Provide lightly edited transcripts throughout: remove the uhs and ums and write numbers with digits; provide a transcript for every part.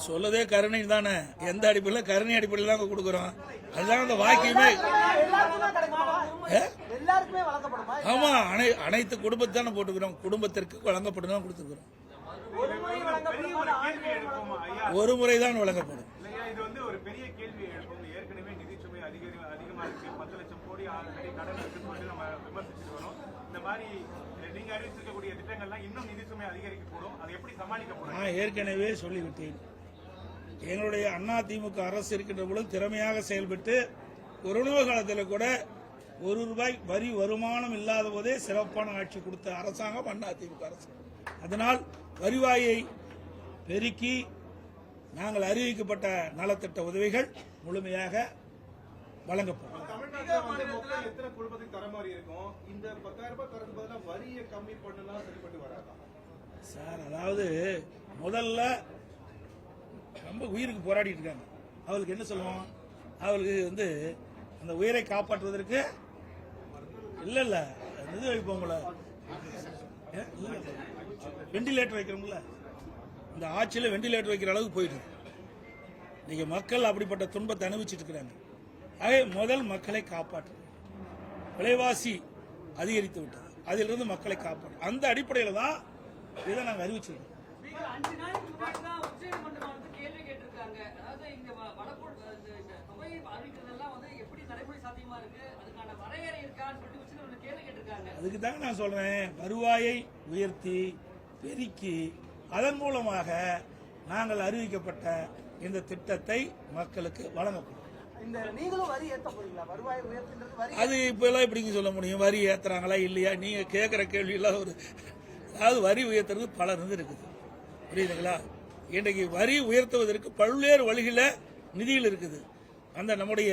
சொல்லதே கருணை தானே, எந்த அடிப்படையில் கருணை அடிப்படையில் தான் கொடுக்குறோம். அதுதான் அந்த வாக்கியமே. ஆமா, அனைத்து குடும்பத்தான போட்டுக்கிறோம், குடும்பத்திற்கு வழங்கப்படும் தான் கொடுத்துக்கிறோம். ஒரு முறை தான் வழங்கப்படும். இது வந்து ஒரு பெரிய கேள்வி எழுப்பும். ஏற்கனவே நிதிச்சுமை அதிகமா இருக்கு, 10 லட்சம் கோடி ஆல்ரெடி கடன் இருக்குன்னு நம்ம விமர்சிச்சுட்டு வரோம். இந்த மாதிரி நீங்க அறிவிச்சிருக்கக்கூடிய திட்டங்கள்லாம் இன்னும் நிதிச்சுமை அதிகரிக்கக்கூடும். அதை எப்படி சமாளிக்க போறோம்? நான் ஏற்கனவே சொல்லிவிட்டேன். எங்களுடைய அதிமுக அரசு இருக்கின்ற பொழுது திறமையாக செயல்பட்டு கொரோனா காலத்தில் கூட ₹1 வரி வருமானம் இல்லாத போதே சிறப்பான ஆட்சி கொடுத்த அரசாங்கம் அதிமுக அரசு. அதனால் வருவாயை பெருக்கி நாங்கள் அறிவிக்கப்பட்ட நலத்திட்ட உதவிகள் முழுமையாக வழங்கப்படும். எத்தனை குடும்பத்துக்கு தர மாதிரி இருக்கும்? இந்த 10,000 ரூபாய் தரது பதிலாக வரியை கம்மி பண்ணலாம், சரிப்பட்டு வராதா சார்? அதாவது முதல்ல ரொம்ப உயிருக்கு போராடிட்டு இருக்காங்க. அவளுக்கு என்ன சொல்லுவோம்? அவளுக்கு வந்து அந்த உயிரை காப்பாற்றுவதற்கு இல்ல இது வைப்போம்ல, வெண்டிலேட்டர் வைக்கிறோம்ல, இந்த ஆட்சியில் வெண்டிலேட்டர் வைக்கிற அளவுக்கு போயிட்டு நீங்க மக்கள் அப்படிப்பட்ட துன்பத்தை அனுபவிச்சுட்டு இருக்கிறாங்க. ஆகவே முதல் மக்களை காப்பாற்று. விலைவாசி அதிகரித்து விட்டது, அதிலிருந்து மக்களை காப்பாற்று. அந்த அடிப்படையில் தான் இதை நாங்கள் அறிவிச்சிருக்கோம். அதுக்கு தாங்க நான் சொல்றேன், வருவாயை உயர்த்தி பெருக்கி அதன் மூலமாக நாங்கள் அறிவிக்கப்பட்ட இந்த திட்டத்தை மக்களுக்கு வழங்கப்படும். அது இப்ப எல்லாம் எப்படிங்க சொல்ல முடியும்? வரி ஏத்துறாங்களா இல்லையா? நீங்க கேட்கிற கேள்வி எல்லாம் ஒரு, அதாவது வரி உயர்த்துறது பல இருக்குது, புரியுதுங்களா? இன்றைக்கு வரி உயர்த்துவதற்கு பல்வேறு வழிகளில் நிதியில் இருக்குது. அந்த நம்முடைய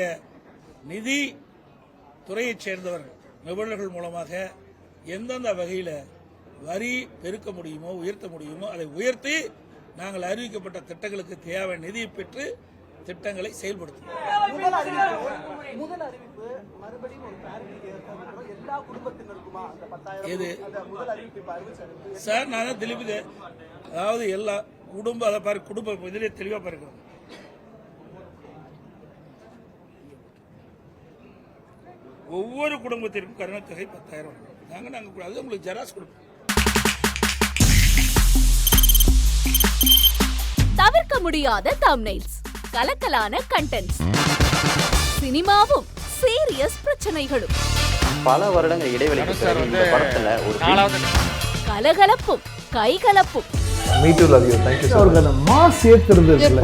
நிதி துறையைச் சேர்ந்தவர்கள் நிபுணர்கள் மூலமாக எந்தெந்த வகையில் வரி பெருக்க முடியுமோ உயர்த்த முடியுமோ அதை உயர்த்தி நாங்கள் அறிவிக்கப்பட்ட திட்டங்களுக்கு தேவையான நிதியை பெற்று திட்டங்களை செயல்படுத்தும். சார் நான் திருப்பி, அதாவது எல்லா குடும்ப அதை பாரு, குடும்ப இதிலே தெளிவா பாருங்க. ஒவ்வொரு குடும்பத்திற்கும் கருணை தொகை 10,000 நாங்கள் அது உங்களுக்கு ஜெராக்ஸ் கொடுப்போம். தவிர்க்க முடியாத தம்ப்நெயில்ஸ், கலக்கலான கண்டென்ட்ஸ், சினிமாவும் சீரியஸ் பிரச்சனைகளும், பல வருடங்கள் இடைவெளிக்கு பிறகு இந்த படத்துல ஒரு கலகலப்பும் கைகலப்பும்,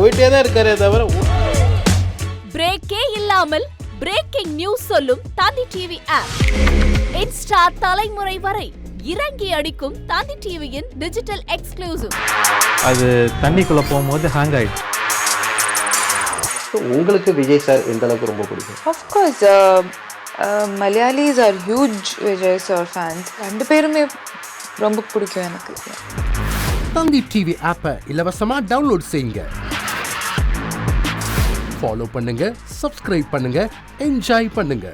போயிட்டே தான் இருக்காரே தவிர பிரேக்கே இல்லாமல் பிரேக்கிங் நியூஸ் சொல்லும் தந்தி டிவி ஆப். இன்ஸ்டா தலைமுறை வரை இறங்கி அடிக்கும் தந்தி டிவியின் டிஜிட்டல் எக்ஸ்க்ளூசிவ். அது தண்ணிக்குள்ள போகும்போது ஹேங் ஆயிடுச்சு. உங்களுக்கு விஜய் சார் எந்த அளவுக்கு ரொம்ப பிடிக்கும்? Of course, Malayalis are huge Vijay sir fans. ரெண்டு பேருமே ரொம்ப பிடிக்கும் எனக்கு. தந்தி டிவி ஆப்பை இலவசமா டவுன்லோட் செய்யுங்க. ஃபாலோ பண்ணுங்க, சப்ஸ்கிரைப் பண்ணுங்க, என்ஜாய் பண்ணுங்க.